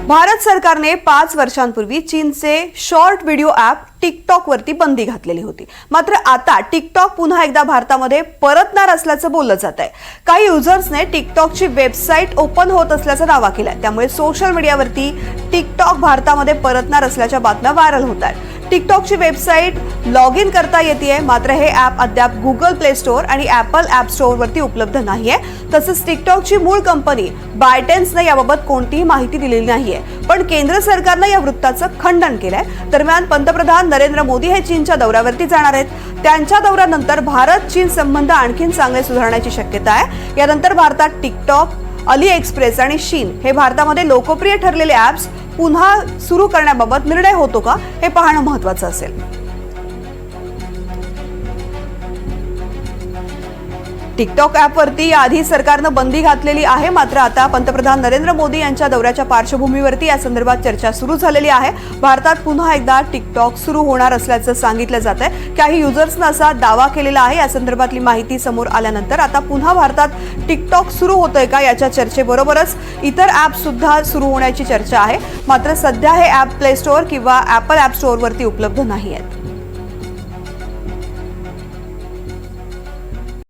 भारत सरकारने 5 वर्षांपूर्वी चीनचे शॉर्ट व्हिडिओ ॲप टिकटॉक वरती बंदी घातलेली होती। मात्र आता टिकटॉक पुन्हा एकदा भारतामध्ये परतणार असल्याचं बोललं जात आहे। काही युजर्सने टिकटॉकची वेबसाईट ओपन होत असल्याचा दावा केलाय। त्यामुळे सोशल मीडियावरती टिकटॉक भारतामध्ये परतणार असल्याच्या बातम्या व्हायरल होत आहेत। टिकटॉकची वेबसाईट लॉग इन करता येते, मात्र हे ॲप अद्याप गुगल प्ले स्टोअर आणि ॲपल ॲप स्टोअरवरती उपलब्ध नाहीये। तसंच टिकटॉकची मूळ कंपनी बायटेन्सने याबाबत कोणतीही माहिती दिलेली नाहीये। पण केंद्र सरकारने या वृत्ताचं खंडन केलंय। दरम्यान पंतप्रधान नरेंद्र मोदी हे चीनच्या दौऱ्यावरती जाणार आहेत। त्यांच्या दौऱ्यानंतर भारत चीन संबंध आणखी चांगले सुधारण्याची शक्यता आहे। यानंतर भारतात टिकटॉक, अलीएक्सप्रेस आणि शीन हे भारतामध्ये लोकप्रिय ठरलेले ॲप्स पुन्हा सुरू करण्याबाबत निर्णय होतो का हे पाहणं महत्त्वाचं असेल। टिकटॉक ॲपवरती आधी सरकारनं बंदी घातलेली आहे, मात्र आता पंतप्रधान नरेंद्र मोदी यांच्या दौऱ्याच्या पार्श्वभूमीवरती या संदर्भात चर्चा सुरू झालेली आहे। भारतात पुन्हा एकदा टिकटॉक सुरू होणार असल्याचं सांगितलं जात आहे। काही युजर्सनं असा दावा केलेला आहे। या संदर्भातली माहिती समोर आल्यानंतर आता पुन्हा भारतात टिकटॉक सुरू होतंय का याच्या चर्चेबरोबरच इतर ॲप सुद्धा सुरू होण्याची चर्चा आहे। मात्र सध्या हे ॲप प्ले स्टोअर किंवा ॲपल ॲप स्टोअरवरती उपलब्ध नाही आहेत।